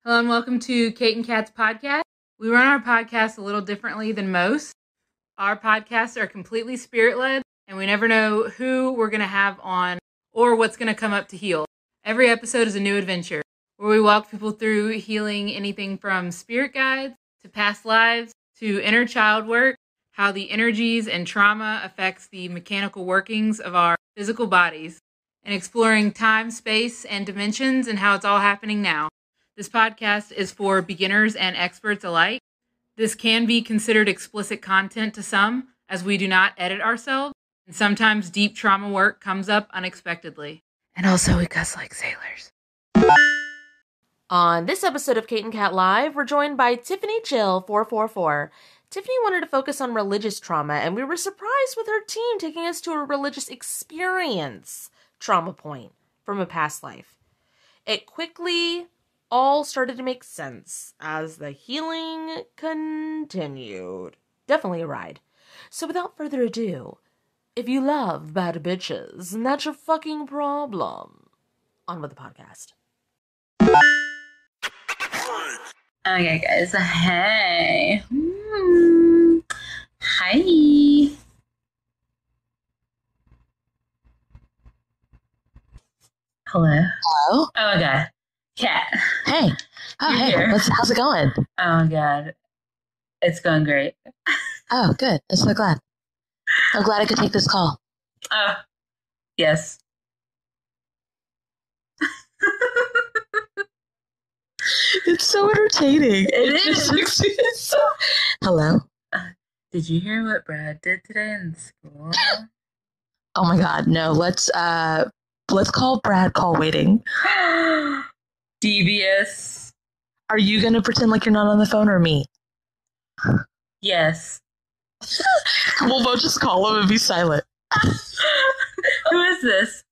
Hello and welcome to Kate and Kat's podcast. We run our podcast a little differently than most. Our podcasts are completely spirit-led, and we never know who we're going to have on or what's going to come up to heal. Every episode is a new adventure, where we walk people through healing anything from spirit guides to past lives to inner child work, how the energies and trauma affects the mechanical workings of our physical bodies, and exploring time, space, and dimensions and how it's all happening now. This podcast is for beginners and experts alike. This can be considered explicit content to some, as we do not edit ourselves, and sometimes deep trauma work comes up unexpectedly. And also, we cuss like sailors. On this episode of Kate and Kat Live, we're joined by Tiffany Jill 444. Tiffany wanted to focus on religious trauma, and we were surprised with her team taking us to a religious experience trauma point from a past life. It quickly all started to make sense as the healing continued. Definitely a ride. So without further ado, if you love bad bitches, and that's your fucking problem, on with the podcast. Okay, guys. Hey. Hi. Hello. Hello? Oh, my God. Kat. Hey. Oh, hey. How's it going? Oh, my God. It's going great. Oh, good. I'm so glad. I'm glad I could take this call. Oh, yes. It's so entertaining. It is. Hello? Did you hear what Brad did today in school? Oh my God, no. Let's call Brad call waiting. Devious. Are you gonna pretend like you're not on the phone or me? Yes. We'll both just call him and be silent. Who is this?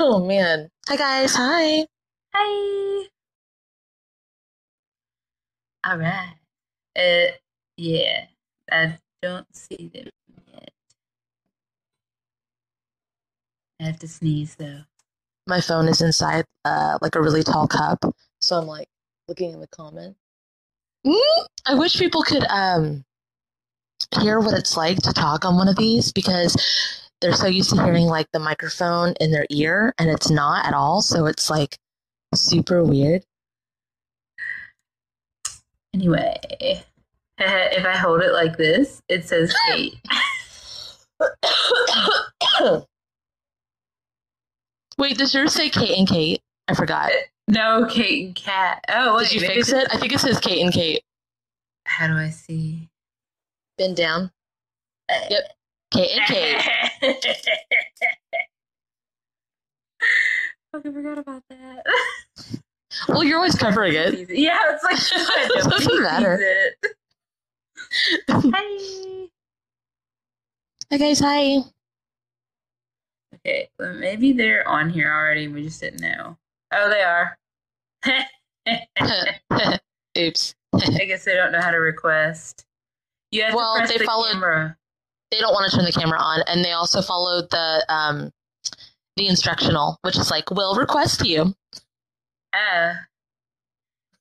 Oh man. Hi guys, hi. Hi. All right. Yeah. I don't see them yet. I have to sneeze though. My phone is inside like a really tall cup, so I'm like looking in the comments. I wish people could hear what it's like to talk on one of these, because they're so used to hearing like the microphone in their ear, and it's not at all, so it's like super weird. Anyway, if I hold it like this, it says Kate. Wait, does yours say Kate and Kate? I forgot. No, Kate and Kat. Oh, wait. Did you fix it? I think it says Kate and Kate. How do I see? Bend down. Yep. Kate and Kate. Fucking forgot about that. Well, you're always covering it. Yeah, it's like it doesn't matter. Hi. Hi guys, hi. Okay, well, maybe they're on here already. We just didn't know. Oh, they are. Oops. I guess they don't know how to request. You have to press the camera. They don't want to turn the camera on, and they also followed the instructional, which is like, we'll request you.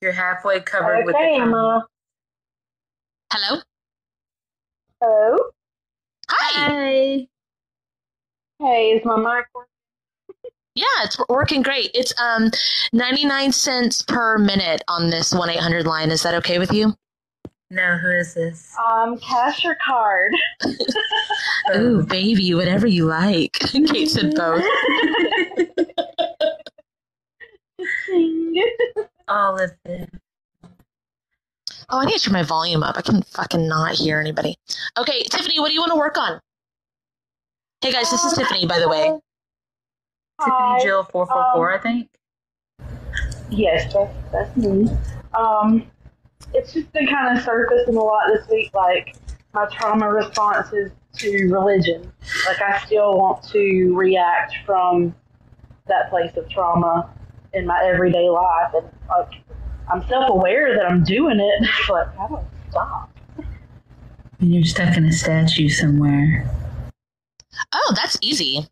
You're halfway covered with the camera. Hello? Hello? Hi. Hey, is my mic working? Yeah, it's working great. It's 99 cents per minute on this 1-800 line. Is that okay with you? No, who is this? Cash or card? Ooh, baby, whatever you like. Kate said both. All of it. Oh, I need to turn my volume up. I can fucking not hear anybody. Okay, Tiffany, what do you want to work on? Hey guys, this is Tiffany, by the way. Tiffany Jill 444, I think. Yes, that's me. It's just been kind of surfacing a lot this week, like my trauma responses to religion. Like I still want to react from that place of trauma in my everyday life, and like I'm self-aware that I'm doing it. It's like, how do I stop? You're stuck in a statue somewhere. Oh, that's easy.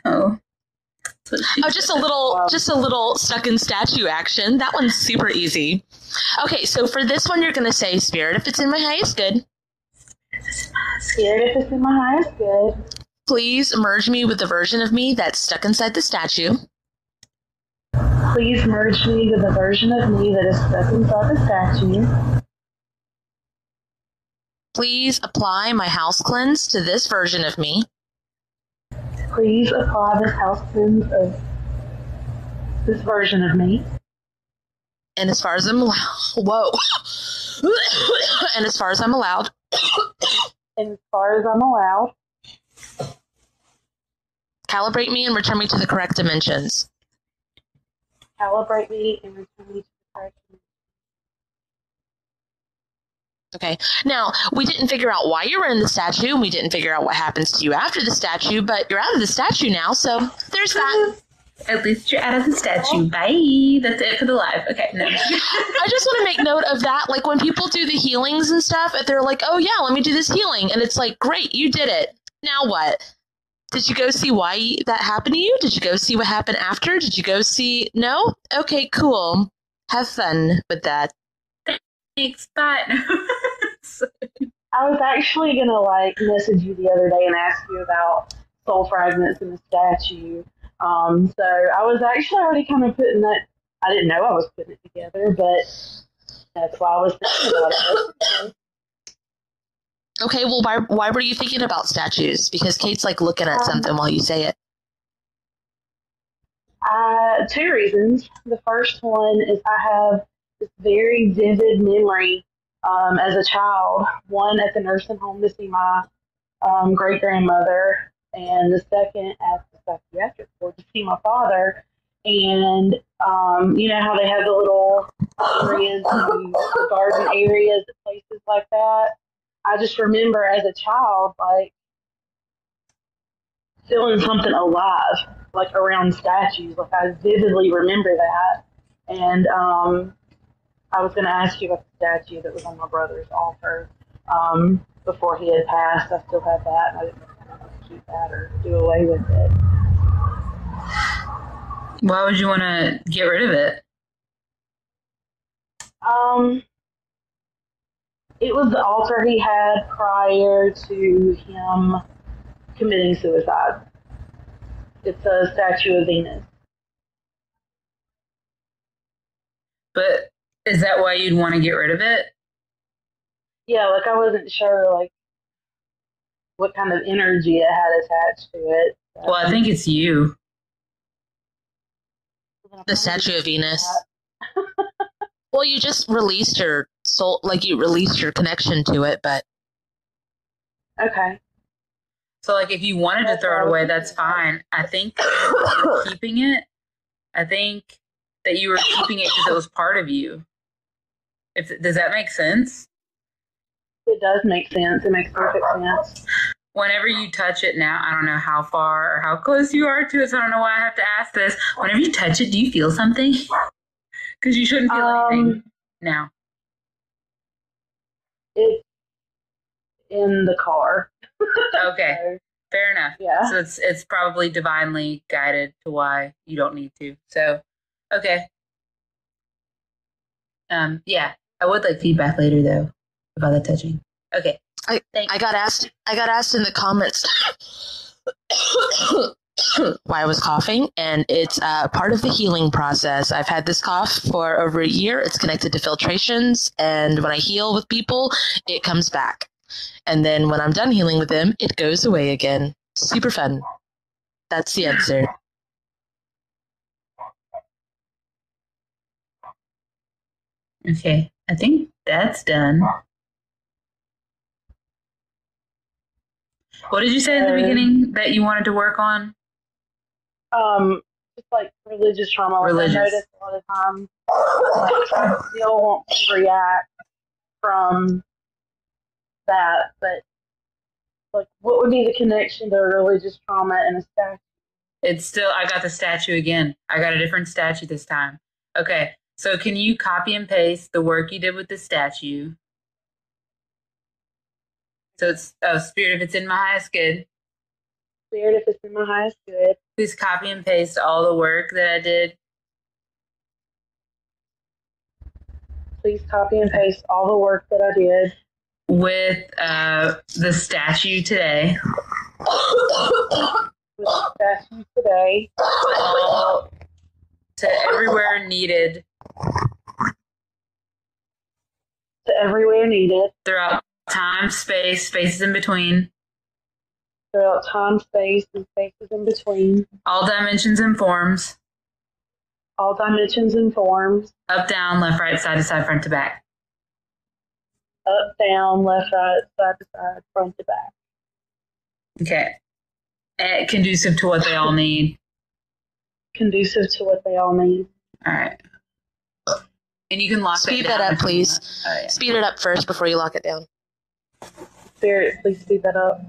Oh. Oh, just a little stuck in statue action. That one's super easy. Okay, so for this one, you're going to say, Spirit, if it's in my highest good. Spirit, if it's in my highest good. Please merge me with the version of me that's stuck inside the statue. Please merge me with the version of me that is stuck inside the statue. Please apply my house cleanse to this version of me. Please apply this house cleanse of this version of me. And as far as I'm allowed, and as far as I'm allowed, And as far as I'm allowed, calibrate me and return me to the correct dimensions. Calibrate me and return me to the correct dimensions. Okay. Now, we didn't figure out why you were in the statue, and we didn't figure out what happens to you after the statue, but you're out of the statue now, so there's that. At least you're out of the statue. Bye. That's it for the live. Okay, no. I just want to make note of that. Like, when people do the healings and stuff, they're like, oh, yeah, let me do this healing. And it's like, great, you did it. Now what? Did you go see why that happened to you? Did you go see what happened after? Did you go see... No? Okay, cool. Have fun with that. Thanks, bye. I was actually going to, message you the other day and ask you about soul fragments in the statue. So I was actually already kind of putting that... I didn't know I was putting it together, but that's why I was thinking about it. Okay, well, why were you thinking about statues? Because Kate's, looking at something while you say it. Two reasons. The first one is I have this very vivid memory as a child. One at the nursing home to see my great-grandmother, and the second at the psychiatric ward to see my father. And you know how they have the little areas, the garden areas, places like that? I just remember as a child, feeling something alive, around statues. I vividly remember that. And I was going to ask you about the statue that was on my brother's altar before he had passed. I still have that, and I didn't know if I wanted to keep that or do away with it. Why would you want to get rid of it? It was the altar he had prior to him committing suicide. It's a statue of Venus. But is that why you'd want to get rid of it? Yeah, I wasn't sure, what kind of energy it had attached to it. Well, I think it's you. The statue of Venus. Well, you just released your soul, you released your connection to it, but... Okay. So, if you wanted to throw it away, that's fine. I think you were keeping it. I think that you were keeping it because it was part of you. Does that make sense? It does make sense. It makes perfect sense. Whenever you touch it now, I don't know how far or how close you are to it, so I don't know why I have to ask this. Whenever you touch it, do you feel something? Because you shouldn't feel anything now. It's in the car. Okay, so, fair enough. Yeah. So it's probably divinely guided to why you don't need to. So, okay. Yeah, I would like feedback later though about the touching. Okay. I got asked in the comments why I was coughing, and it's part of the healing process. I've had this cough for over a year. It's connected to filtrations, and when I heal with people, it comes back. And then when I'm done healing with them, it goes away again. Super fun. That's the answer. Okay, I think that's done. What did you say at the beginning that you wanted to work on? Just religious trauma. Religious. I notice a lot of times I still want to react from that, but what would be the connection to religious trauma and a statue? It's still, I got the statue again. I got a different statue this time. Okay, so can you copy and paste the work you did with the statue? So it's, Spirit, if it's in my highest good. Spirit, if it's in my highest good. Please copy and paste all the work that I did. Please copy and paste all the work that I did. With the statue today. With the statue today. All to everywhere needed. To everywhere needed. Throughout time, space, spaces in between. Throughout time, space, and spaces in between. All dimensions and forms. All dimensions and forms. Up, down, left, right, side to side, front to back. Up, down, left, right, side to side, front to back. Okay. Conducive to what they all need. Conducive to what they all need. All right. And you can lock Speed it down. that up, please. Oh, yeah. Speed it up first before you lock it down. Spirit, please speed that up.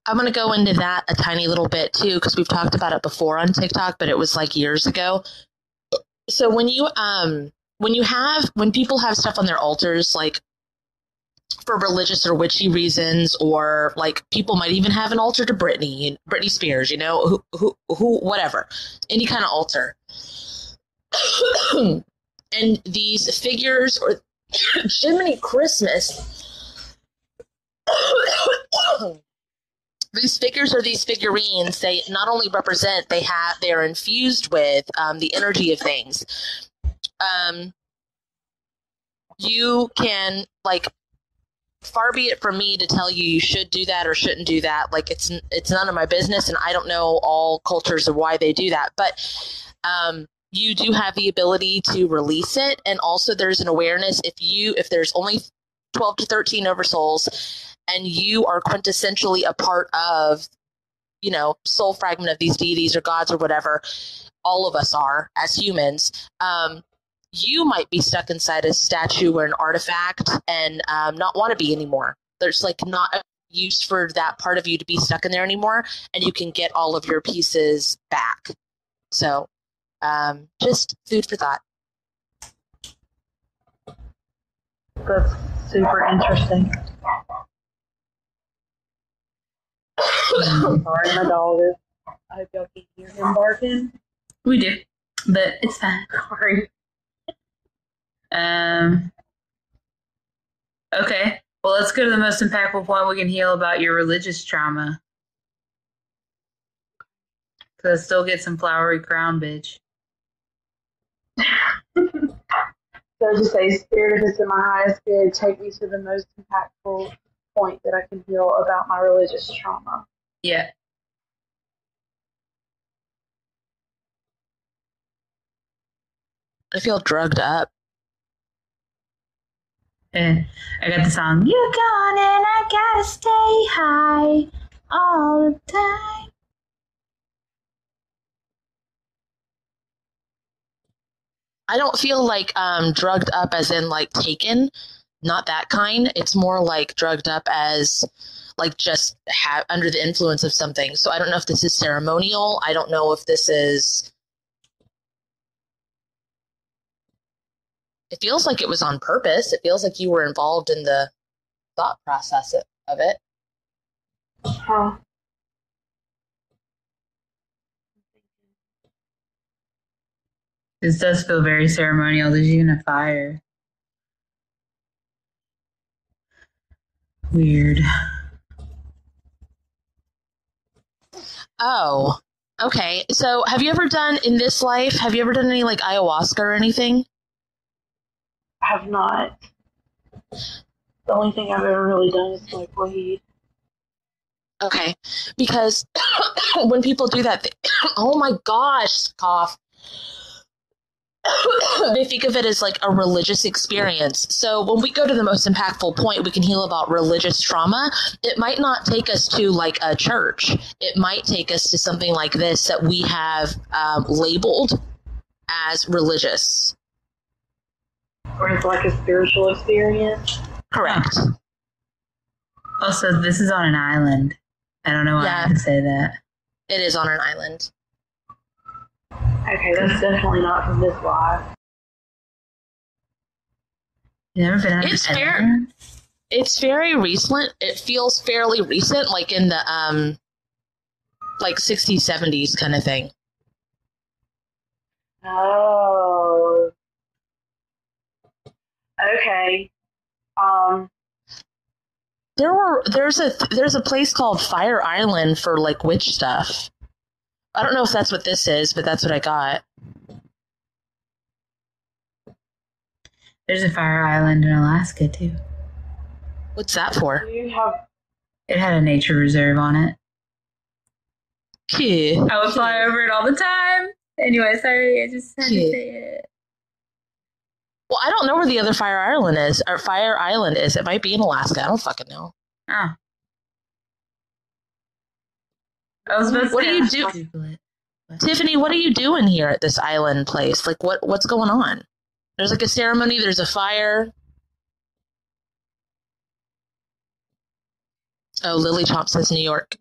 I'm going to go into that a tiny little bit too, because we've talked about it before on TikTok, but it was like years ago. So when people have stuff on their altars, like for religious or witchy reasons, or like people might even have an altar to Britney Spears, you know, who, whatever, any kind of altar. And these figures, or Jiminy Christmas, these figures or these figurines, they not only represent, they are infused with the energy of things. You can, like, far be it from me to tell you should do that or shouldn't do that. Like, it's none of my business, and I don't know all cultures of why they do that. But you do have the ability to release it, and also there's an awareness if there's only 12 to 13 oversouls, and you are quintessentially a part of, you know, soul fragment of these deities or gods or whatever, all of us are as humans, you might be stuck inside a statue or an artifact and not want to be anymore. There's like not a use for that part of you to be stuck in there anymore, and you can get all of your pieces back. So just food for thought. That's super interesting. Sorry, my dog is. I hope y'all can hear him barking. We do, but it's fine. Sorry. Okay. Well, let's go to the most impactful point we can heal about your religious trauma. Cause still get some flowery crown, bitch. So just say, Spirit, if it's in my highest good, take me to the most impactful point that I can heal about my religious trauma. Yeah. I feel drugged up. I got the song, "You're gone and I gotta stay high all the time." I don't feel like drugged up as in like taken, not that kind. It's more like drugged up as like just under the influence of something. So I don't know if this is ceremonial. I don't know if this is. It feels like it was on purpose. It feels like you were involved in the thought process of it. Huh. This does feel very ceremonial. There's even a fire. Weird. Oh, okay. So have you ever done in this life, have you ever done any like ayahuasca or anything? I have not. The only thing I've ever really done is like weed. Okay. Because when people do that, oh my gosh, cough. They think of it as like a religious experience. So when we go to the most impactful point, we can heal about religious trauma. It might not take us to like a church. It might take us to something like this that we have labeled as religious. Or it's like a spiritual experience. Correct. Also, this is on an island. I don't know why I had to say that. It is on an island. Okay, that's definitely not from this life. You never been on It's an fair. island? It's very recent. It feels fairly recent, like in the like 60s, 70s kind of thing. Oh. Okay. There's a place called Fire Island for like witch stuff. I don't know if that's what this is, but that's what I got. There's a fire island in Alaska, too. What's that for? Do you have... It had a nature reserve on it. Yeah. I would fly over it all the time. Anyway, sorry, I just had to Yeah. say it. Well, I don't know where the other Fire Island is. Or Fire Island is. It might be in Alaska. I don't fucking know. Oh. I was about to What say, do you I'll do? Google it. Tiffany, what are you doing here at this island place? Like, what's going on? There's like a ceremony. There's a fire. Oh, Lily Chomp says New York.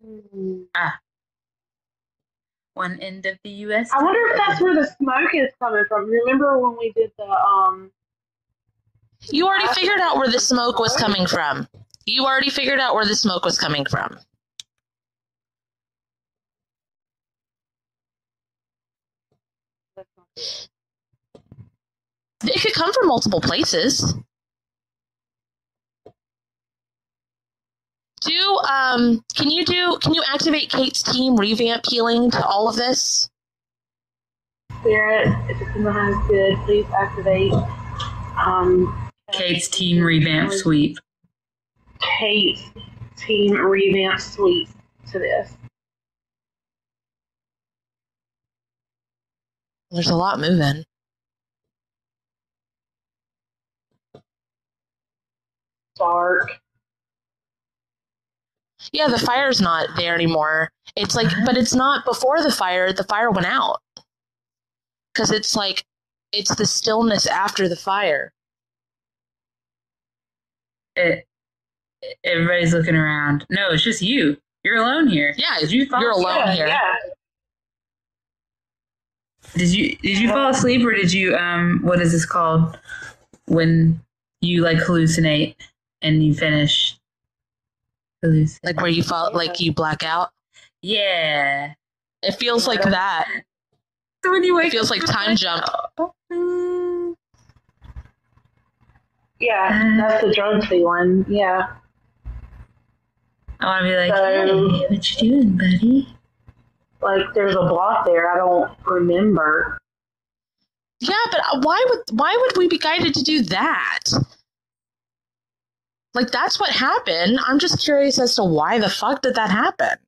One end of the U.S. I wonder if that's where the smoke is coming from. Remember when we did the, You already figured out where the smoke was coming from. You already figured out where the smoke was coming from. It could come from multiple places. Can you activate Kate's team revamp healing to all of this? Spirit, if it's in the highest good, please activate, Kate's team revamp sweep. Kate's team revamp sweep to this. There's a lot moving. Dark. Yeah, the fire's not there anymore. It's like, but it's not before the fire went out. Because it's like, it's the stillness after the fire. Everybody's looking around. No, it's just you. You're alone here. Yeah, Did you fall you're asleep? alone here. Yeah. Did you fall asleep, or did you what is this called when you like hallucinate and you finish? Like where you fall, like you black out. Yeah. It feels like that. So when you wake It feels up, like time jump. Yeah, that's the drug feeling. Yeah. I want to be like, So- hey, what you doing, buddy? Like there's a block there. I don't remember. Yeah, but why would we be guided to do that? Like, that's what happened. I'm just curious as to why the fuck did that happen?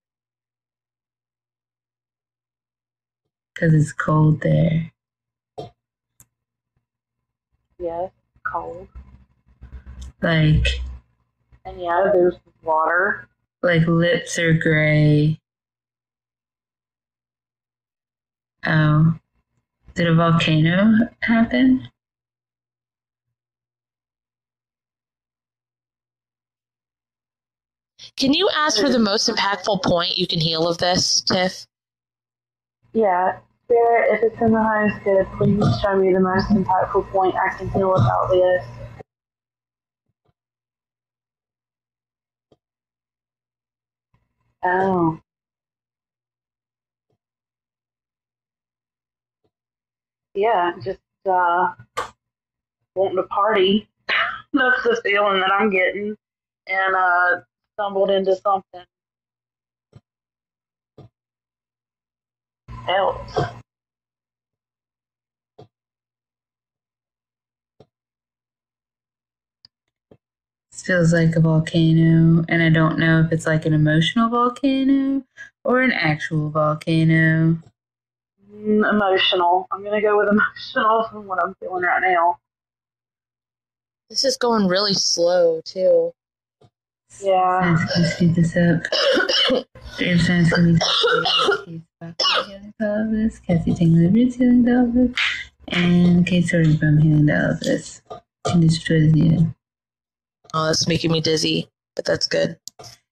Because it's cold there. Yes, cold. Like And yeah, there's water. lips are gray. Oh. Did a volcano happen? Can you ask for the most impactful point you can heal of this, Tiff? Yeah, Spirit, if it's in the highest good, please show me the most impactful point I can heal about this. Oh. Yeah, just wanting to party. That's the feeling that I'm getting. And stumbled into something else. This feels like a volcano, and I don't know if it's like an emotional volcano or an actual volcano. Emotional. I'm going to go with emotional from what I'm feeling right now. This is going really slow, too. Yeah. Can you speed this up? Dave Science can be healing pelvis, Cassie Tingler Roots healing pelvis, and Kate Sorting from healing pelvis. Can destroy the needed. Oh, that's making me dizzy, but that's good.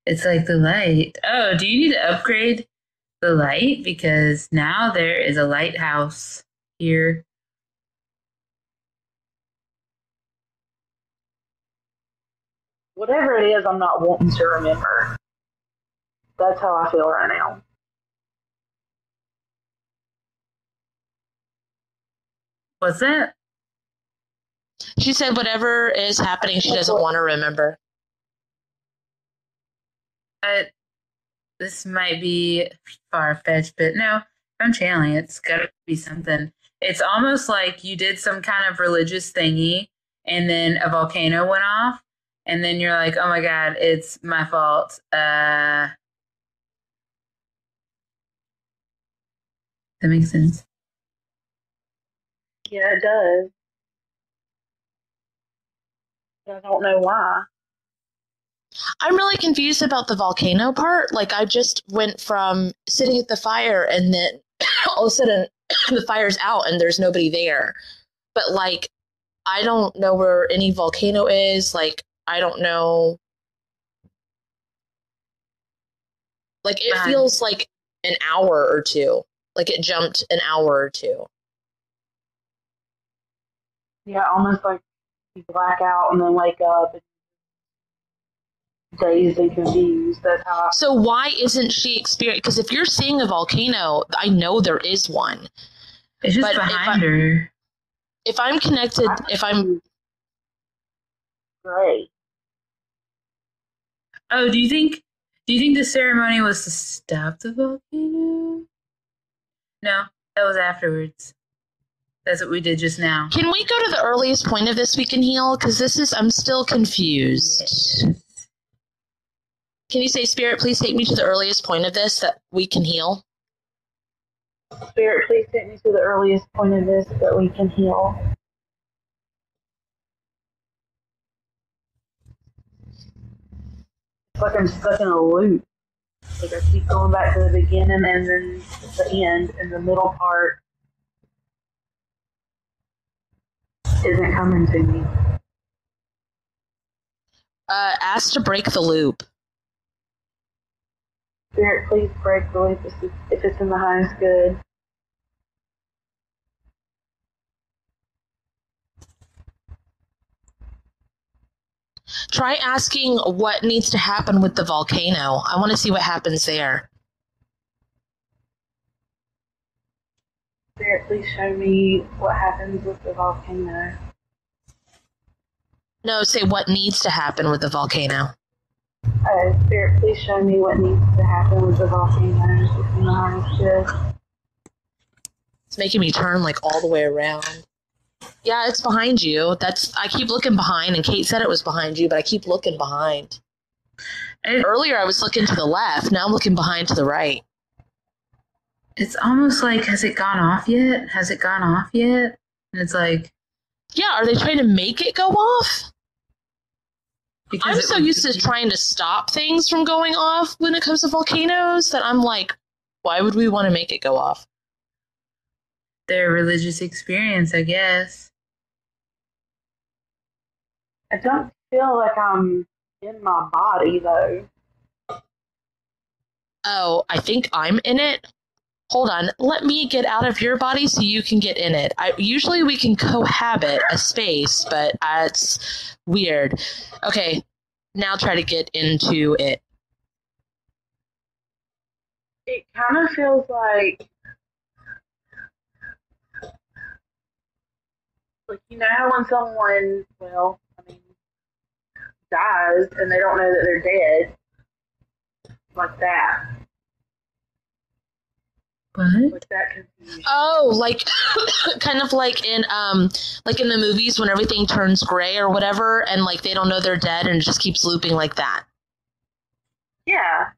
It's like the light. Oh, do you need to upgrade the light because now there is a lighthouse here. Whatever it is, I'm not wanting to remember. That's how I feel right now. What's that? She said whatever is happening, she doesn't want to remember. This might be far-fetched, but no, I'm channeling. It's got to be something. It's almost like you did some kind of religious thingy, and then a volcano went off, and then you're like, oh my God, it's my fault. That makes sense. Yeah, it does. I don't know why. I'm really confused about the volcano part. Like, I just went from sitting at the fire and then all of a sudden the fire's out and there's nobody there. But, like, I don't know where any volcano is. Like, I don't know. Like, it feels like an hour or two. Like, it jumped an hour or two. Yeah, almost like you black out and then wake up and dazed and confused. That's how. So why isn't she experiencing? Because if you're seeing a volcano, I know there is one. It's just behind her. If I'm connected, Great. Oh, do you think the ceremony was to stop the volcano? No, that was afterwards. That's what we did just now. Can we go to the earliest point of this we can heal? Because I'm still confused. Yes. Can you say, Spirit, please take me to the earliest point of this that we can heal? Spirit, please take me to the earliest point of this that we can heal. It's like I'm stuck in a loop. Like I keep going back to the beginning and then the end, and the middle part isn't coming to me. Ask to break the loop. Spirit, please break the loop if it's in the highest good. Try asking what needs to happen with the volcano. I want to see what happens there. Spirit, please show me what happens with the volcano. No, say what needs to happen with the volcano. Spirit, please show me what needs to happen with the volcano. It's in the highest good. It's making me turn like all the way around. Yeah, it's behind you. I keep looking behind, and Kate said it was behind you, but I keep looking behind. Earlier I was looking to the left, now I'm looking behind to the right. It's almost like, has it gone off yet? Has it gone off yet? And it's like... Yeah, are they trying to make it go off? Because I'm so used to trying to stop things from going off when it comes to volcanoes that I'm like, why would we want to make it go off? Their religious experience, I guess. I don't feel like I'm in my body, though. Oh, I think I'm in it? Hold on, let me get out of your body so you can get in it. Usually we can cohabit a space, but it's weird. Okay, now try to get into it. It kind of feels like, you know how when someone, dies and they don't know that they're dead? Like that. What? Like that confusion. Oh, like kind of like in the movies when everything turns gray or whatever, and like they don't know they're dead, and it just keeps looping like that. Yeah.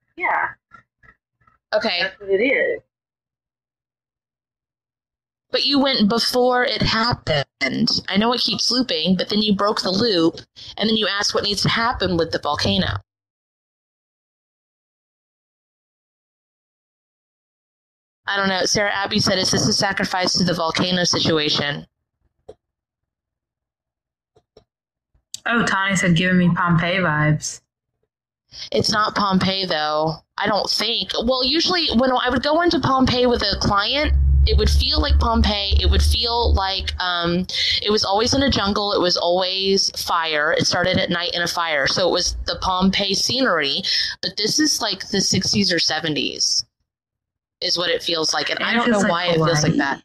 Okay. That's what it is. But you went before it happened. I know it keeps looping, but then you broke the loop, and then you asked what needs to happen with the volcano. I don't know. Sarah Abby said, is this a sacrifice to the volcano situation? Oh, Tawny said, giving me Pompeii vibes. It's not Pompeii, though. I don't think. Well, usually when I would go into Pompeii with a client, it would feel like Pompeii. It would feel like it was always in a jungle. It was always fire. It started at night in a fire. So it was the Pompeii scenery. But this is like the 60s or 70s is what it feels like. And I don't know why it feels like that.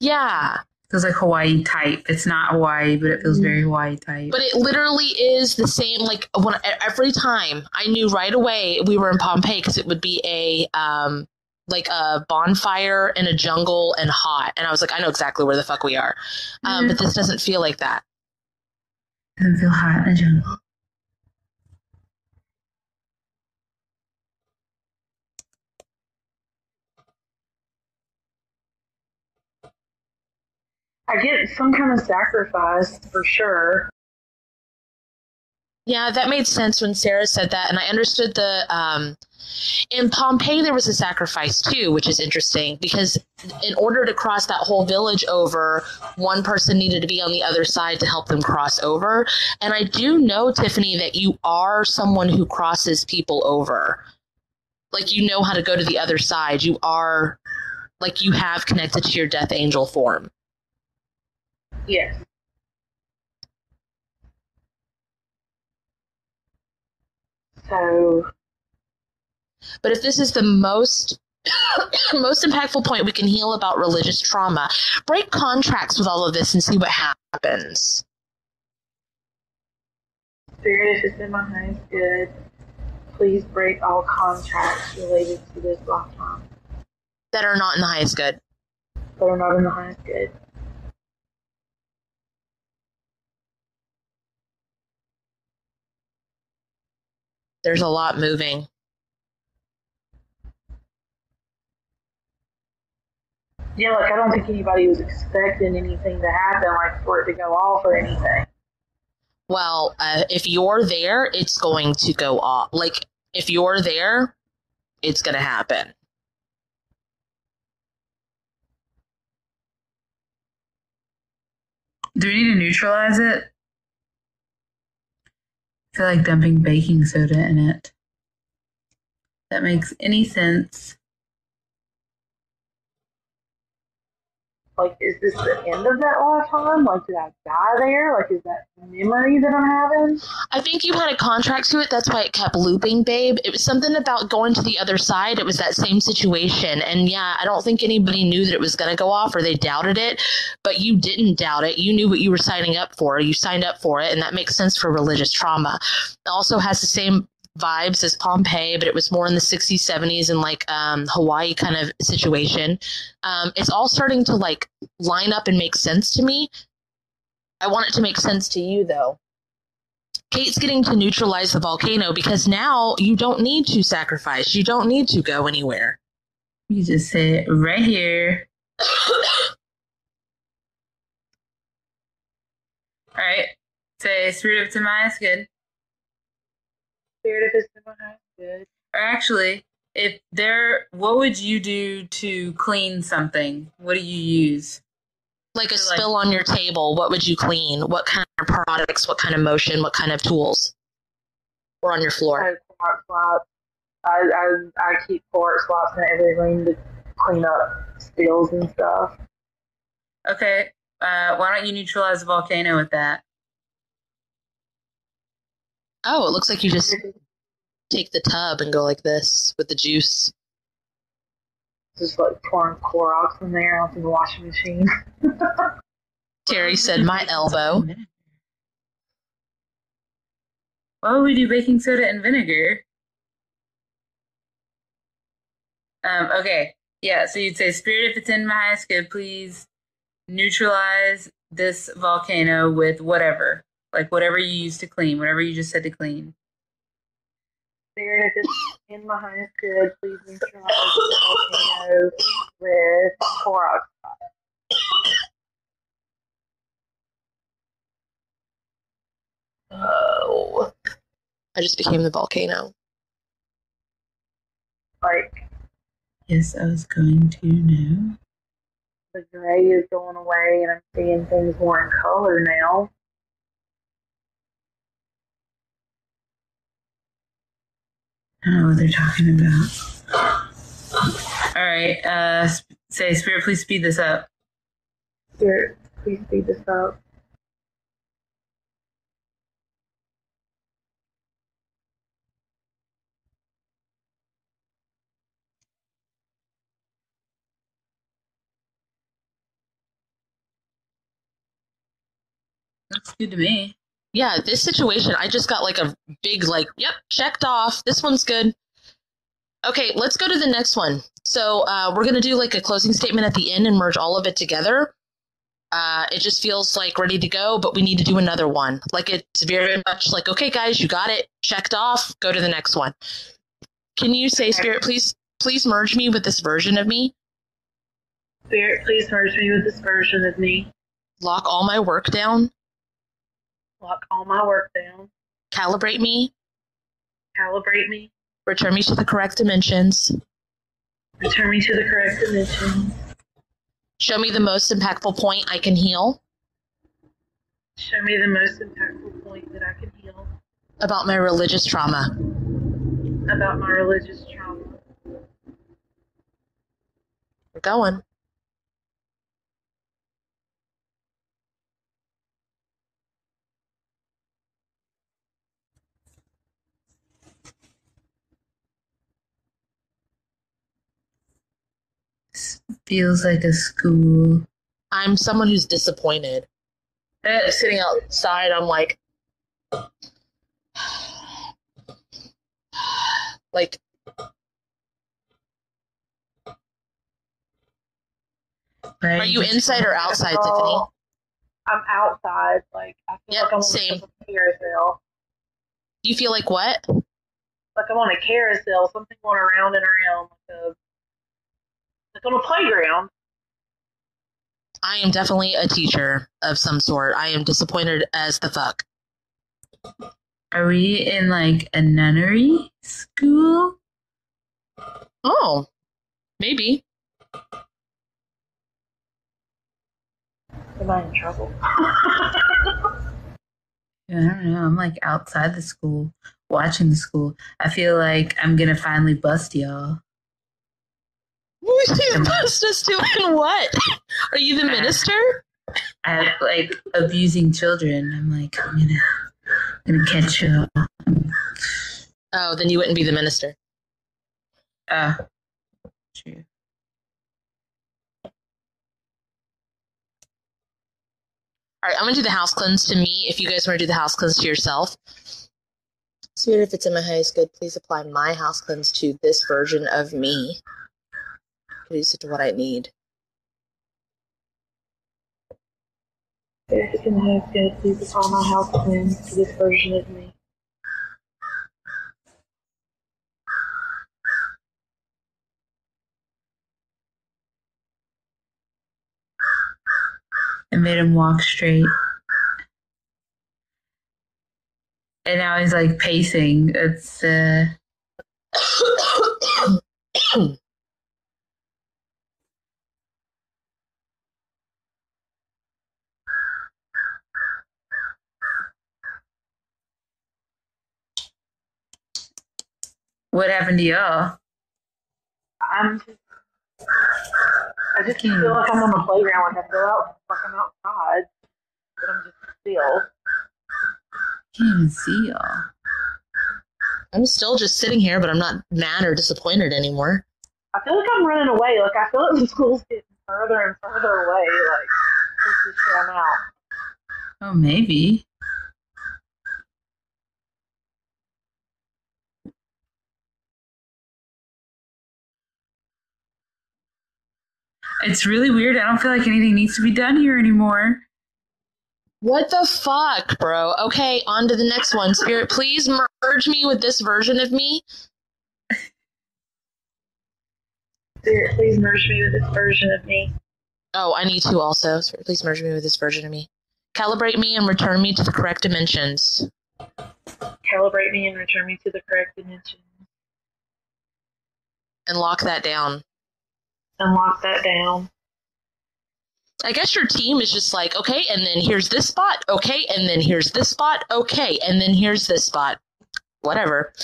Yeah. It feels like Hawaii type. It's not Hawaii, but it feels very Hawaii type. But it literally is the same. Like every time I knew right away we were in Pompeii because it would be a bonfire in a jungle and hot. And I was like, I know exactly where the fuck we are. But this doesn't feel like that. It doesn't feel hot in a jungle. I get some kind of sacrifice for sure. Yeah, that made sense when Sarah said that, and I understood the in Pompeii there was a sacrifice too, which is interesting because in order to cross that whole village over, one person needed to be on the other side to help them cross over. And I do know, Tiffany, that you are someone who crosses people over. Like, you know how to go to the other side. You are, like, you have connected to your death angel form. Yes. So, but if this is the most impactful point we can heal about religious trauma, break contracts with all of this and see what happens. Spirit, if it's in my highest good, please break all contracts related to this lifetime. That are not in the highest good. That are not in the highest good. There's a lot moving. Yeah, like, I don't think anybody was expecting anything to happen, like, for it to go off or anything. Well, if you're there, it's going to go off. Like, if you're there, it's going to happen. Do we need to neutralize it? I feel like dumping baking soda in it. That makes any sense. Like, is this the end of that lifetime? Like, did I die there? Like, is that the memory that I'm having? I think you had a contract to it. That's why it kept looping, babe. It was something about going to the other side. It was that same situation. And yeah, I don't think anybody knew that it was going to go off or they doubted it. But you didn't doubt it. You knew what you were signing up for. You signed up for it. And that makes sense for religious trauma. It also has the same vibes as Pompeii, but it was more in the 60s, 70s, and like Hawaii kind of situation. It's all starting to like line up and make sense to me. I want it to make sense to you, though. Kate's getting to neutralize the volcano because now you don't need to sacrifice. You don't need to go anywhere. You just say it right here. All right. Say, Spirit of Timaya is good. Spirit, if it's in my highest good. Or actually, what would you do to clean something? What do you use? Like a spill on your table, what would you clean? What kind of products, what kind of motion, what kind of tools? Or on your floor? I keep Clorox swabs in every room to clean up spills and stuff. Okay. Why don't you neutralize the volcano with that? Oh, it looks like you just take the tub and go like this with the juice. Just like pouring Clorox in there onto the washing machine. Terry said, my elbow. Why would we do baking soda and vinegar? Okay. Yeah, so you'd say, Spirit, if it's in my highest good, please neutralize this volcano with whatever. Like whatever you use to clean, whatever you just said to clean. Spirit, if it's in my highest good, please neutralize the volcano with Clorox. Oh. I just became the volcano. Like, yes, I was going to know. The gray is going away and I'm seeing things more in color now. I don't know what they're talking about. All right. Say, Spirit, please speed this up. Spirit, please speed this up. Looks good to me. Yeah, this situation, I just got like a big, like, yep, checked off. This one's good. Okay, let's go to the next one. So we're going to do like a closing statement at the end and merge all of it together. It just feels like ready to go, but we need to do another one. Like it's very much like, okay, guys, you got it. Checked off. Go to the next one. Can you say, Spirit, please merge me with this version of me? Spirit, please merge me with this version of me. Lock all my work down. Lock all my work down. Calibrate me. Calibrate me. Return me to the correct dimensions. Return me to the correct dimensions. Show me the most impactful point I can heal. Show me the most impactful point that I can heal. About my religious trauma. About my religious trauma. We're going. Feels like a school. I'm someone who's disappointed. Sitting outside, I'm like, are you inside or outside, Tiffany? I'm outside. Like, I feel like I'm same. on a carousel. You feel like what? Like I'm on a carousel, something going around and around, like on a playground. I am definitely a teacher of some sort. I am disappointed as the fuck. Are we in like a nunnery school? Oh, maybe. Am I in trouble? I don't know. I'm like outside the school, watching the school. I feel like I'm gonna finally bust y'all. Bust us doing what? Are you the minister? I like abusing children. I'm like, I'm gonna catch you. Oh, then you wouldn't be the minister. True. All right, I'm gonna do the house cleanse to me. If you guys want to do the house cleanse to yourself. Spirit, if it's in my highest good, please apply my house cleanse to this version of me. Produce it to what I need. If it's in the highest good, please apply my house cleanse to this version of me. I made him walk straight. And now he's like pacing. It's What happened to y'all? I just feel like I'm on the playground. Like I feel like I'm outside, but I'm just still. Can't even see y'all. I'm still just sitting here, but I'm not mad or disappointed anymore. I feel like I'm running away. Like I feel like the school's getting further and further away. Like this is where I'm out. Oh, maybe. It's really weird. I don't feel like anything needs to be done here anymore. What the fuck, bro? Okay, on to the next one. Spirit, please merge me with this version of me. Spirit, please merge me with this version of me. Oh, I need to also. Spirit, please merge me with this version of me. Calibrate me and return me to the correct dimensions. Calibrate me and return me to the correct dimension. And lock that down. And lock that down. I guess your team is just like, okay, and then here's this spot, okay, and then here's this spot, okay, and then here's this spot. Whatever.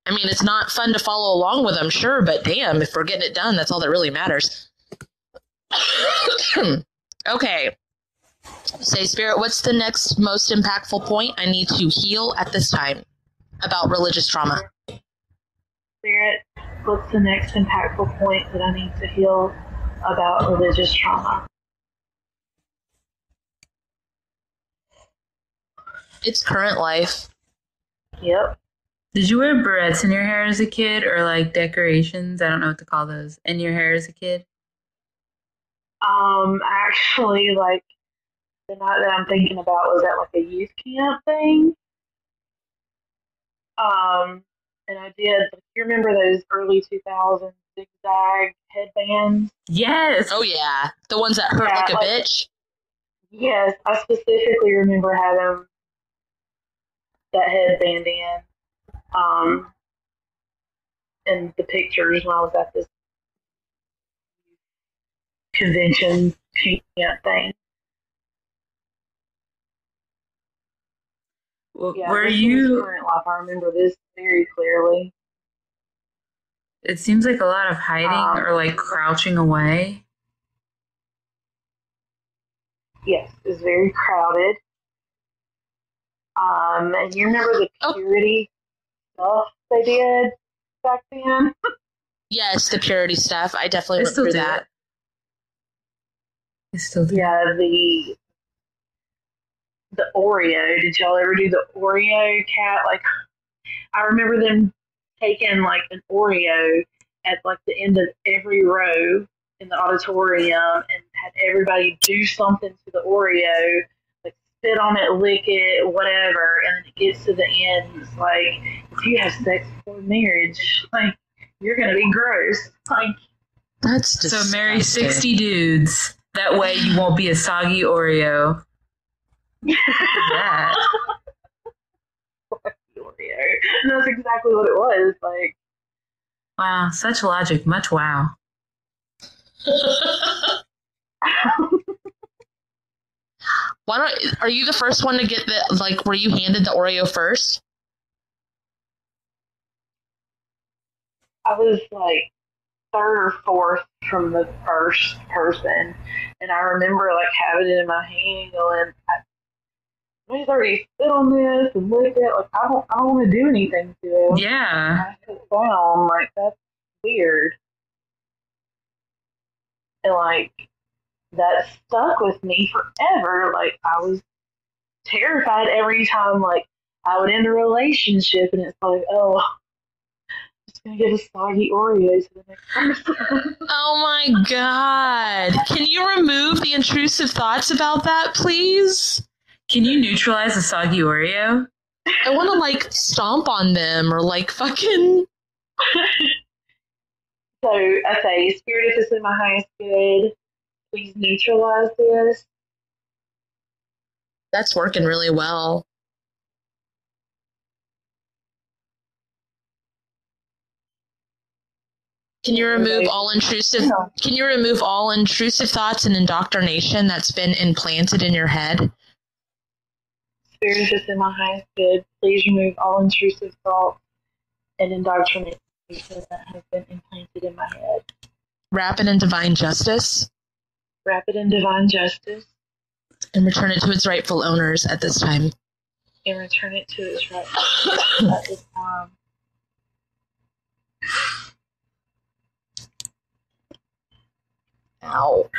I mean, it's not fun to follow along with, I'm sure, but damn, if we're getting it done, that's all that really matters. Okay. Say, Spirit, what's the next most impactful point I need to heal at this time about religious trauma? Spirit, what's the next impactful point that I need to heal about religious trauma? It's current life. Yep. Did you wear barrettes in your hair as a kid, or like decorations? I don't know what to call those. In your hair as a kid? Actually, like, the night that I'm thinking about was at like a youth camp thing. And I did, you remember those early 2000s zigzag headbands? Yes. Oh, yeah. The ones that hurt like a bitch? Yes, I specifically remember having that headband in. And the pictures when I was at this convention camp thing. Well, Yeah, were this you? was current life. I remember this very clearly. It seems like a lot of hiding or like crouching away. Yes, it was very crowded. And you remember the purity stuff they did back then? Yes, the purity stuff. I definitely went through that. I still do. Yeah, the Oreo. Did y'all ever do the Oreo cat? Like, I remember them taking like an Oreo at like the end of every row in the auditorium and had everybody do something to the Oreo, like spit on it, lick it, whatever, and then it gets to the end and it's like, if you have sex before marriage, like, you're gonna be gross. Like, that's disgusting. So marry 60 dudes. That way you won't be a soggy Oreo. That. Oreo. And that's exactly what it was. Like, wow, such logic. Much wow. Are you the first one to get the, like, were you handed the Oreo first? I was like third or fourth from the first person, and I remember like having it in my hand going, he's already spit on this and licked it. Like, I don't want to do anything to him. Yeah. I sit down. Like, that's weird. And like, that stuck with me forever. Like, I was terrified every time like I would end a relationship, and it's like, oh, I'm just gonna get a soggy Oreo to the next person. Oh my god! Can you remove the intrusive thoughts about that, please? Can you neutralize a soggy Oreo? I want to like stomp on them or like fucking. So I say, Spirit, if it's in my highest good, please neutralize this. That's working really well. Can you remove all intrusive? Can you remove all intrusive thoughts and indoctrination that's been implanted in your head? Spirit, if it's in my highest good, please remove all intrusive thoughts and indoctrination that has been implanted in my head. Wrap it in divine justice. Wrap it in divine justice. And return it to its rightful owners at this time. And return it to its rightful owners at this time. Ow.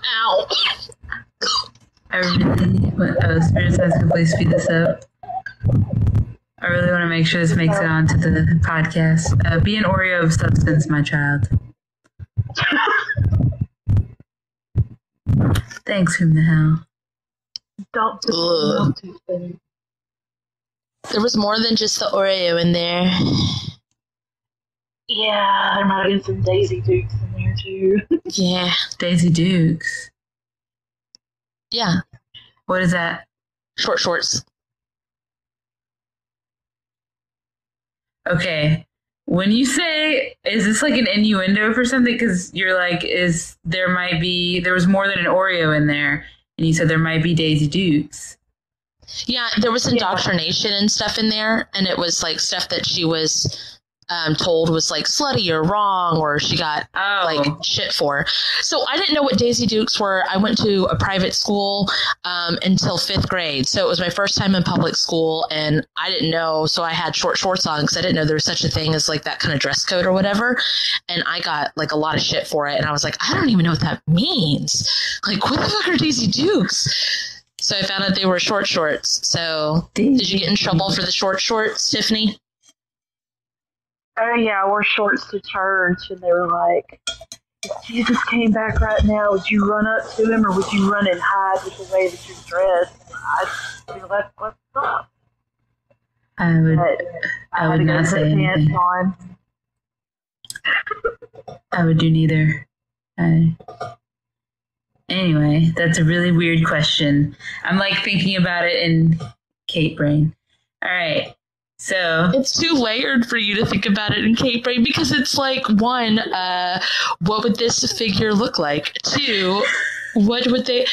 Ow. I really, Spirit says, can please speed this up. I really want to make sure this makes it onto the podcast. Be an Oreo of substance, my child. Thanks, whom the hell. Don't too thin. There was more than just the Oreo in there. Yeah, there might have been some Daisy Dukes in there too. Yeah. Daisy Dukes. Yeah. What is that? Short shorts. Okay. When you say, is this like an innuendo for something? Because you're like, there was more than an Oreo in there. And you said there might be Daisy Dukes. Yeah, there was indoctrination and stuff in there, and it was like stuff that she was told was like slutty or wrong, or she got like shit for. So I didn't know what Daisy Dukes were. I went to a private school until 5th grade, so it was my first time in public school, and I didn't know. So I had short shorts on because I didn't know there was such a thing as like that kind of dress code or whatever. And I got like a lot of shit for it, and I was like, I don't even know what that means. Like, what the fuck are Daisy Dukes? So I found out they were short shorts. So did you get in trouble for the short shorts, Tiffany? Oh yeah, I wore shorts to church, and they were like, if Jesus came back right now, would you run up to him, or would you run and hide with the way that you're dressed? I'd be like, what's up? I would not say anything. I would do neither. Anyway, that's a really weird question. I'm like thinking about it in Kate brain. All right. So it's too layered for you to think about it in Kate brain, because it's like, one, what would this figure look like? Two, what would they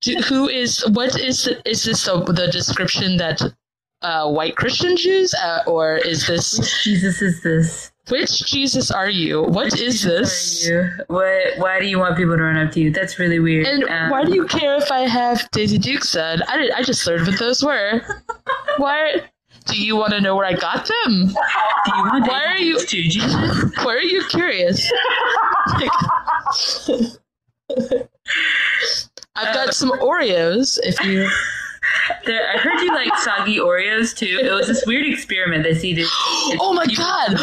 do? Is this the description that white Christians use, or is this which Jesus is this? Which Jesus are you? What is this? Why do you want people to run up to you? That's really weird. And why do you care if I have Daisy Dukes on? I just learned what those were. Why? Do you want to know where I got them? Do you want Why are you too, Jesus? Why are you curious? I've got some Oreos. If you, I heard you like soggy Oreos too. It was this weird experiment. They see this. Oh my god!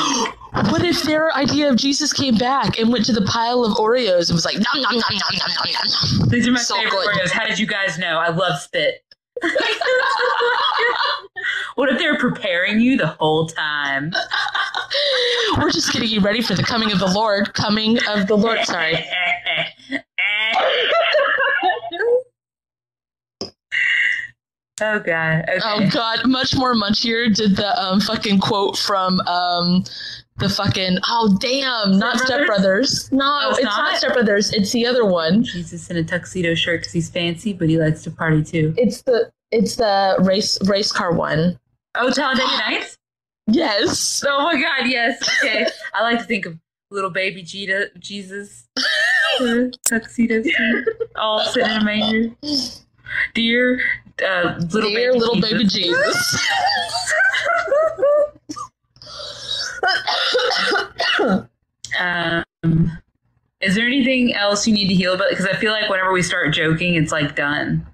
What if their idea of Jesus came back and went to the pile of Oreos and was like, nom nom nom nom nom nom nom? These are my favorite Oreos. How did you guys know? I love spit. What if they're preparing you the whole time? We're just getting you ready for the coming of the Lord. Coming of the Lord. Sorry. Oh god. Okay. Oh god. Much more munchier did the fucking quote from the fucking not Step Brothers. No, it's not Step Brothers. It's the other one. Jesus in a tuxedo shirt because he's fancy, but he likes to party too. It's the race car one. Oh, Talladega Nights? Yes. Oh my god, yes. Okay. I like to think of little baby Jesus. Tuxedo suit, all sitting in a manger. Dear little baby Jesus. Is there anything else you need to heal about? Because I feel like whenever we start joking, it's like done.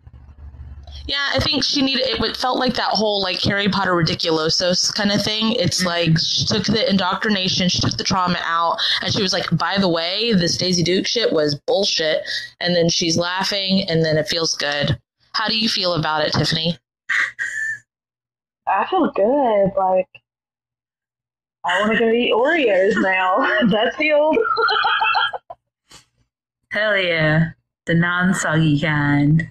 Yeah, I think it felt like that whole like Harry Potter ridiculosos kind of thing. It's like she took the indoctrination, she took the trauma out, and she was like, by the way, this Daisy Duke shit was bullshit. And then she's laughing, and then it feels good. How do you feel about it, Tiffany? I feel good. Like, I want to go eat Oreos now. That's healed. Hell yeah. The non-soggy kind.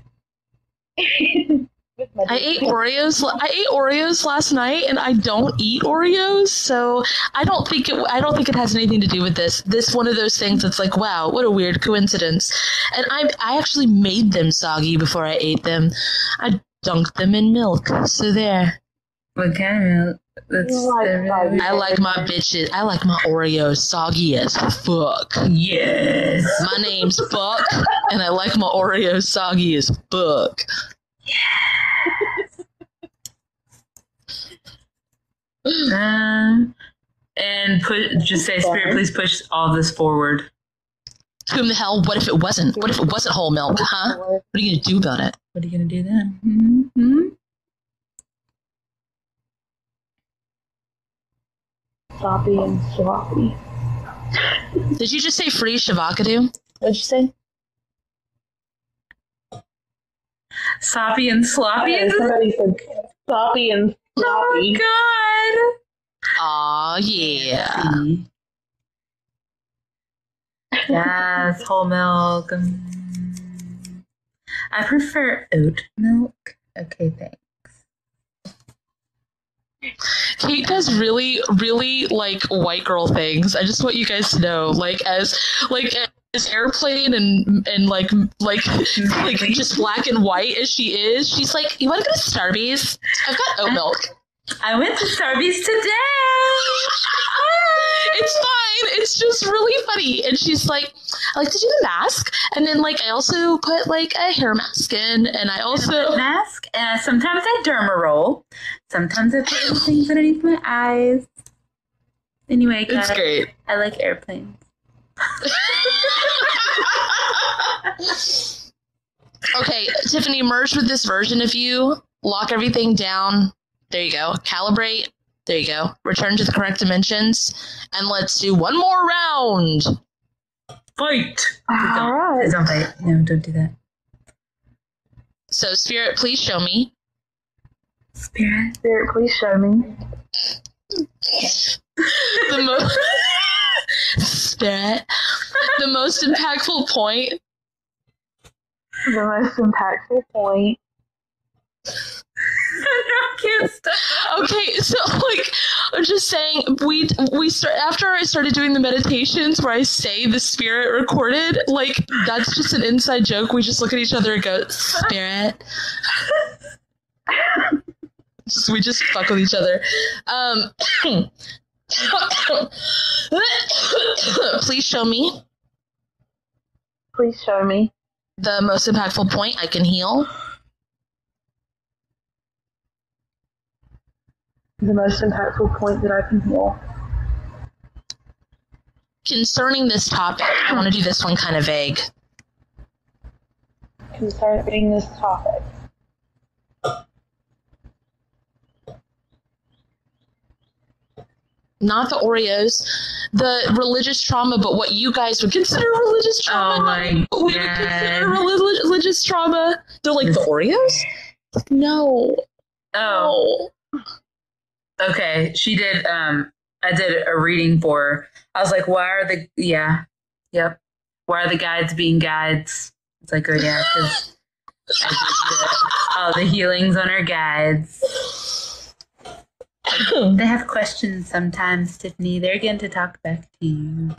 I ate Oreos last night, and I don't eat Oreos, so I don't think it has anything to do with this. This one of those things that's like, wow, what a weird coincidence. And I actually made them soggy before I ate them. I dunked them in milk. So there. What kind of milk? I like my Oreos soggy as fuck. Yes. My name's Buck, and I like my Oreos soggy as fuck. Yes. And just say, Spirit, please push all this forward. To whom the hell? What if it wasn't? What if it wasn't whole milk? Huh? What are you gonna do about it? What are you gonna do then? Mm-hmm. Sloppy and sloppy. Did you just say free Shavakadu? What did you say? Soppy and sloppy? Yeah, somebody said sloppy and sloppy. Oh, God. Aw, yeah. Yes, whole milk. I prefer oat milk. Okay, thanks. Kate does really, really like white girl things. I just want you guys to know, like this airplane and like just black and white as she is, she's like, you want to go to Starbucks? I've got oat milk. I went to Starbucks today. It's fine. It's just really funny. And she's like, I like to do the mask. And then like I also put like a hair mask in, and I also mask, and sometimes I derma roll. Sometimes I put things underneath my eyes. Anyway, guys, it's great. I like airplanes. Okay, Tiffany, merge with this version of you. Lock everything down. There you go. Calibrate. There you go. Return to the correct dimensions. And let's do one more round. Fight! All right. Don't fight. No, don't do that. So, Spirit, please show me. Spirit, please show me. The most Spirit. The most impactful point. The most impactful point. I can't stop. Okay, so like I'm just saying, we start after I started doing the meditations where I say the spirit recorded, like that's just an inside joke. We just look at each other and go, Spirit. We just fuck with each other. Please show me. Please show me. The most impactful point I can heal. The most impactful point that I can heal. Concerning this topic, I want to do this one kind of vague. Concerning this topic. Not the Oreos, the religious trauma, but what you guys would consider religious trauma. Oh my what we would consider religious trauma. They're like, the Oreos? No. Oh. No. Okay, she did, I did a reading for her. I was like, why are the, why are the guides being guides? It's like, oh yeah, because I did all the healings on her guides. They have questions sometimes, Tiffany. They're getting to talk back to you.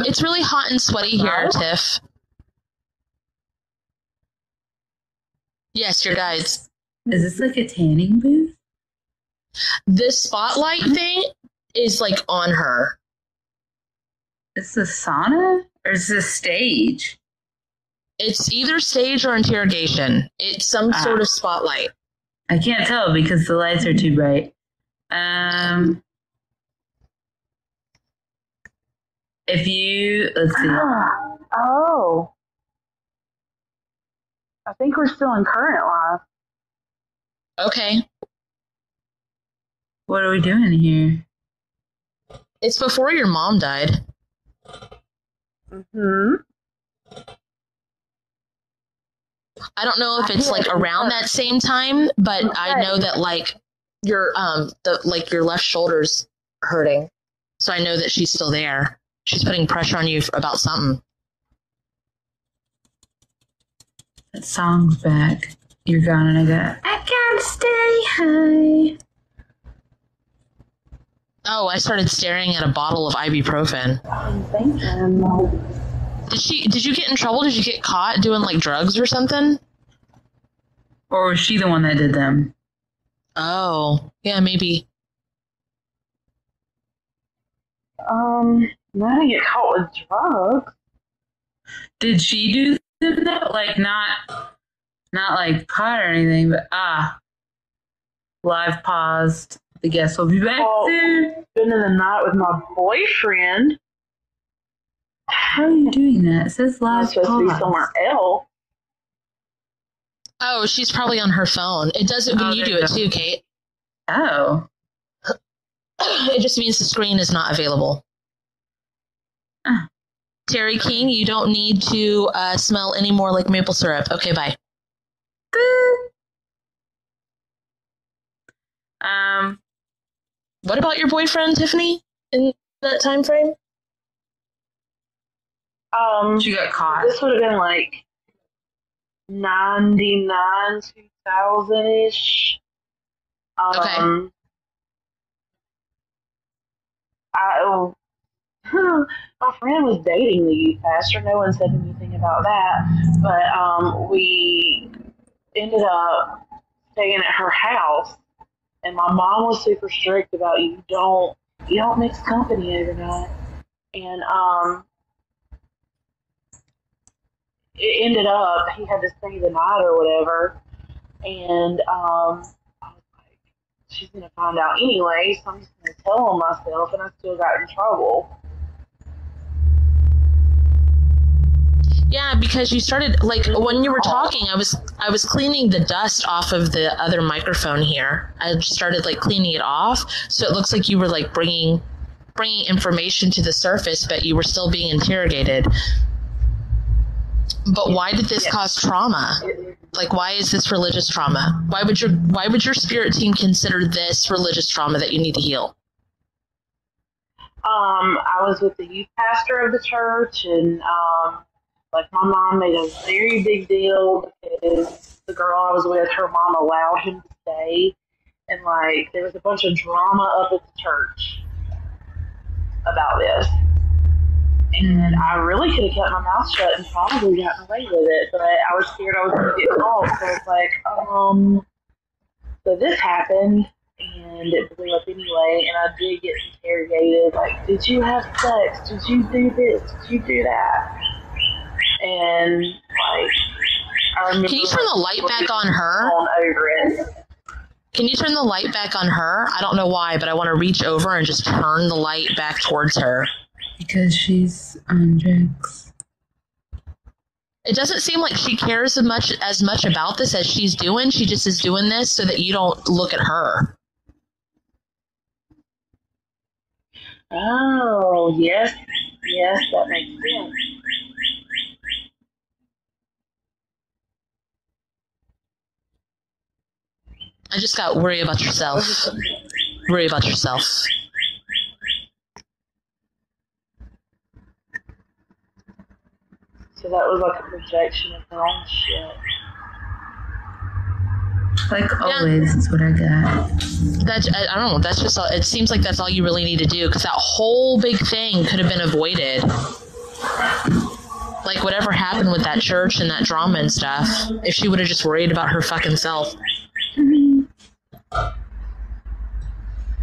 It's really hot and sweaty here, Tiff. Yes, your guides. Is this like a tanning booth? This spotlight thing is like on her. Is this a sauna? Or is this a stage? It's either stage or interrogation. It's some sort of spotlight. I can't tell because the lights are too bright. If you, let's see. Oh. I think we're still in current life. Okay. What are we doing here? It's before your mom died. Mm-hmm. I don't know if it's like around that same time, but I know that like your your left shoulder's hurting. So I know that she's still there. She's putting pressure on you about something. That song's back. You're gone and I got, I can't stay high. Oh, I started staring at a bottle of ibuprofen. I'm thinking. Did you get in trouble? Did you get caught doing like drugs or something? Or was she the one that did them? Oh, yeah, maybe. I didn't get caught with drugs. Did she do them though? Like not like pot or anything, but live paused. The guest will be back soon. Spending the night with my boyfriend. How are you doing that? It says live I'm supposed to be somewhere else. Oh, she's probably on her phone. It does it when you do it too, Kate. Oh. It just means the screen is not available. Terry King, you don't need to smell any more like maple syrup. Okay, bye. What about your boyfriend, Tiffany, in that time frame? She got caught. This would have been like 99, 2000-ish. Okay. my friend was dating the youth pastor. No one said anything about that, but we ended up staying at her house, and my mom was super strict about you don't mix company overnight, and it ended up he had to stay the night or whatever, and I was like, she's gonna find out anyway, so I'm just gonna tell on myself, and I still got in trouble. Yeah, because you started, like, when you were talking, I was cleaning the dust off of the other microphone here. I just started, like, cleaning it off, so it looks like you were, like, bringing information to the surface, but you were still being interrogated. But why did this cause trauma? Like, why is this religious trauma? Why would your spirit team consider this religious trauma that you need to heal? I was with the youth pastor of the church, and like, my mom made a very big deal because the girl I was with, her mom allowed him to stay, and like, there was a bunch of drama up at the church about this. And I really could have kept my mouth shut and probably gotten away with it, but I was scared I was going to get caught. So it's like, so this happened, and it blew up anyway, and I did get interrogated, like, did you have sex? Did you do this? Did you do that? And, like, I remember... Can you turn the light back on her? Over it. Can you turn the light back on her? I don't know why, but I want to reach over and just turn the light back towards her. Because she's on drugs. It doesn't seem like she cares as much about this as she's doing. She just is doing this so that you don't look at her. Oh, yes. Yes, that makes sense. I just got worry about yourself. Worry about yourself. So that was like a projection of her own shit. Like always, is what I got. I don't know. That's just all. It seems like that's all you really need to do, because that whole big thing could have been avoided. Like, whatever happened with that church and that drama and stuff, if she would have just worried about her fucking self.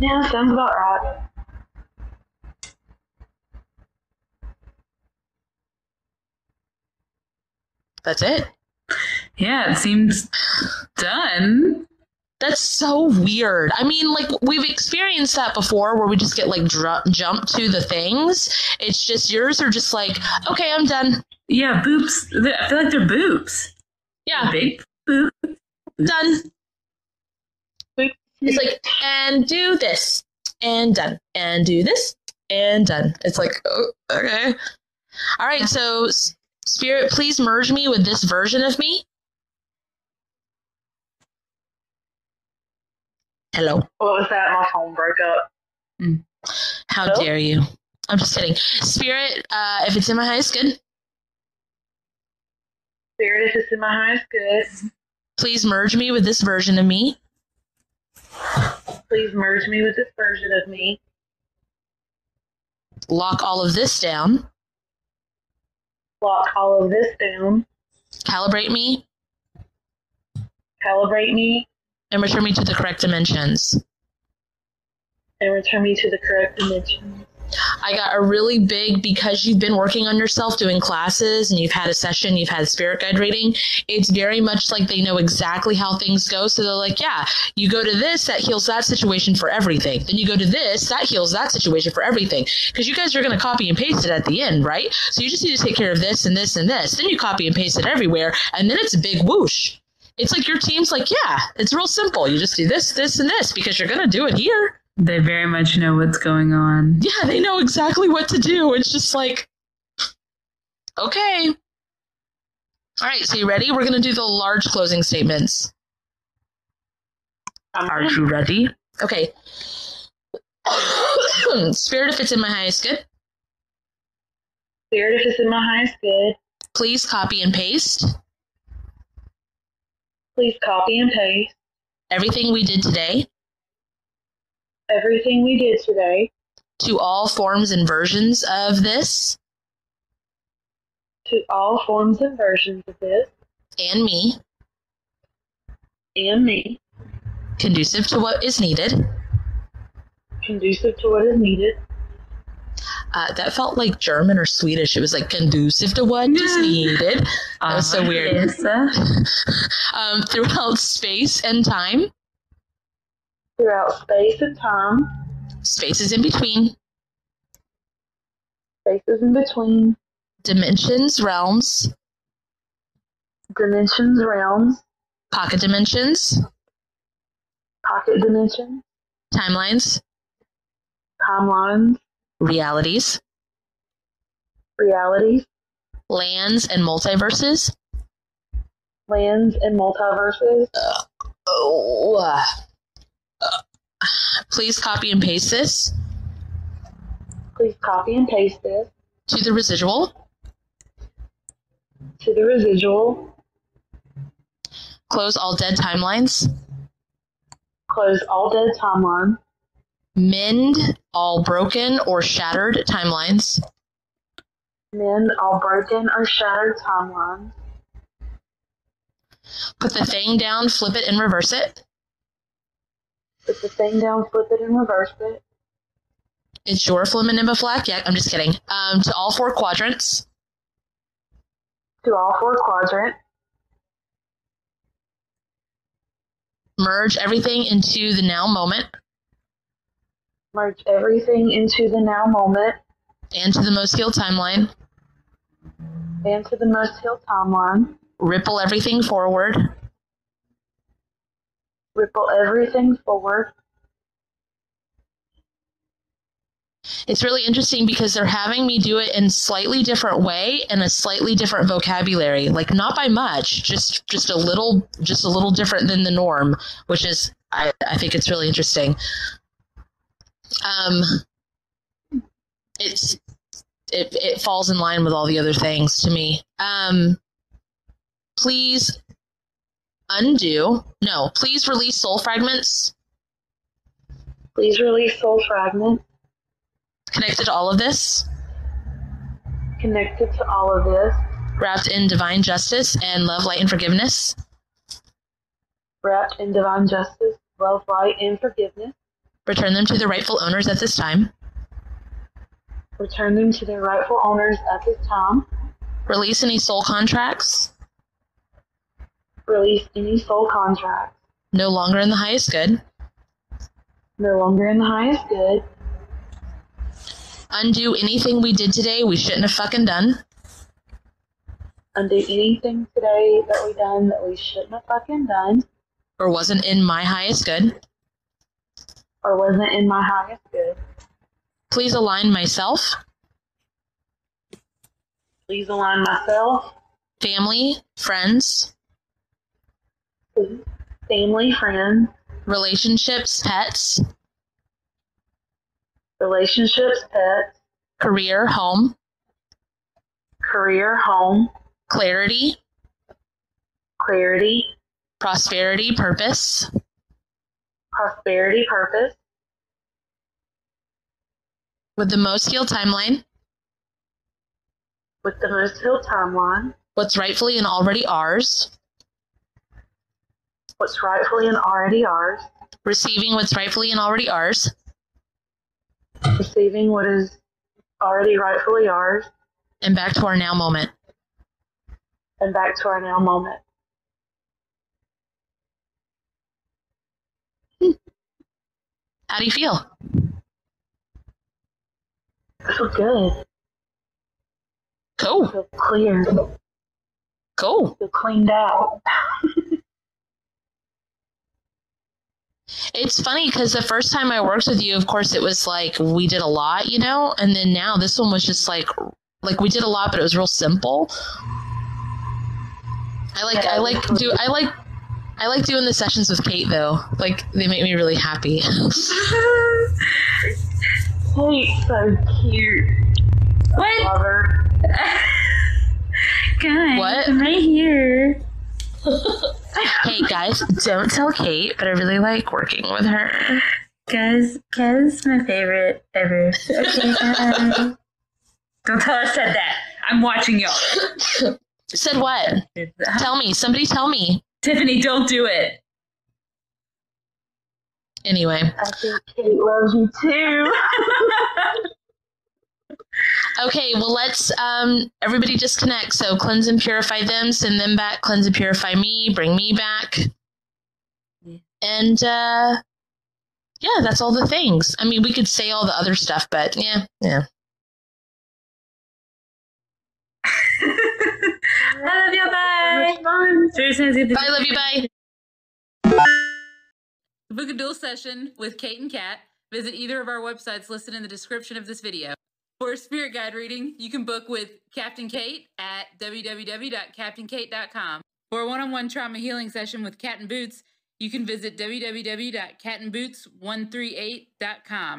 Yeah, sounds about right. That's it. Yeah, it seems done. That's so weird. I mean, like, we've experienced that before where we just get, like, jumped to the things. It's just, yours are just like, okay, I'm done. Yeah, boobs. I feel like they're boobs. Yeah. Big boobs. Done. It's like, and do this, and done, and do this, and done. It's like, oh, okay. All right, so, Spirit, please merge me with this version of me. Hello. What was that? My phone broke up. How dare you? I'm just kidding. Spirit, if it's in my highest good. Spirit, if it's in my highest good. Please merge me with this version of me. Please merge me with this version of me. Lock all of this down. Lock all of this down. Calibrate me. Calibrate me. And return me to the correct dimensions. And return me to the correct dimensions. I got a really big, because you've been working on yourself doing classes and you've had a session, you've had spirit guide reading, it's very much like they know exactly how things go. So they're like, yeah, you go to this, that heals that situation for everything. Then you go to this, that heals that situation for everything. Because you guys are going to copy and paste it at the end, right? So you just need to take care of this and this and this. Then you copy and paste it everywhere. And then it's a big whoosh. It's like your team's like, yeah, it's real simple. You just do this, this, and this because you're going to do it here. They very much know what's going on. Yeah, they know exactly what to do. It's just like, okay. All right, so you ready? We're going to do the large closing statements. Are you ready? Okay. Spirit, if it's in my highest good. Spirit, if it's in my highest good. Please copy and paste. Please copy and paste. Everything we did today. Everything we did today. to all forms and versions of this. To all forms and versions of this. And me. And me. Conducive to what is needed. Conducive to what is needed. That felt like German or Swedish. It was like conducive to what is needed. That was so weird. Yes. Throughout space and time. Throughout space and time. Spaces in between. Spaces in between. Dimensions, realms. Dimensions, realms. Pocket dimensions. Pocket dimensions. Timelines. Timelines. Realities. Realities. Lands and multiverses. Lands and multiverses. Please copy and paste this. Please copy and paste this. To the residual. To the residual. Close all dead timelines. Close all dead timelines. Mend all broken or shattered timelines. Mend all broken or shattered timelines. Put the thing down, flip it, and reverse it. Put the thing down, flip it, and reverse it. It's your Flaminimba Flack. Yeah, I'm just kidding. To all 4 quadrants. To all 4 quadrants. Merge everything into the now moment. Merge everything into the now moment. And to the most healed timeline. And to the most healed timeline. Ripple everything forward. Ripple everything forward. It's really interesting because they're having me do it in slightly different way and a slightly different vocabulary. Like not by much, just a little different than the norm, which is I think it's really interesting. It falls in line with all the other things to me. Please release soul fragments. Please release soul fragments. Connected to all of this. Connected to all of this. Wrapped in divine justice and love, light, and forgiveness. Wrapped in divine justice, love, light, and forgiveness. Return them to their rightful owners at this time. Return them to their rightful owners at this time. Release any soul contracts. Release any soul contracts. No longer in the highest good. No longer in the highest good. Undo anything we did today we shouldn't have fucking done. Undo anything today that we done that we shouldn't have fucking done. Or wasn't in my highest good. Or wasn't in my highest good. Please align myself. Please align myself. Family, friends. Family, friends. Relationships, pets. Relationships, pets. Career, home. Career, home. Clarity. Clarity. Prosperity, purpose. Prosperity, purpose. With the most healed timeline. With the most healed timeline. What's rightfully and already ours. What's rightfully and already ours. Receiving what's rightfully and already ours. Receiving what is already rightfully ours. And back to our now moment. And back to our now moment. How do you feel? I feel good. Cool. I feel clear. Cool. I feel cleaned out. It's funny because the first time I worked with you, of course, it was like we did a lot, you know, and then now this one was just like we did a lot, but it was real simple. I like doing the sessions with Kate though. Like they make me really happy. Kate's so cute. What? I love her. Guys, What? I'm right here. Hey guys, don't tell Kate, but I really like working with her. Kaz is my favorite ever. Okay, don't tell her I said that. I'm watching y'all. Said what? Tell me. Somebody tell me. Tiffany, don't do it. Anyway. I think Kate loves you too. Okay, well, let's everybody disconnect. So cleanse and purify them, send them back, cleanse and purify me, bring me back. And yeah, that's all the things. I mean, we could say all the other stuff, but yeah. I love you, bye. Bye, love you, bye. To book a dual session with Kate and Kat, visit either of our websites listed in the description of this video. For a spirit guide reading, you can book with Captain Kate at www.captainkate.com. For a one-on-one trauma healing session with Cat and Boots, you can visit www.catandboots138.com.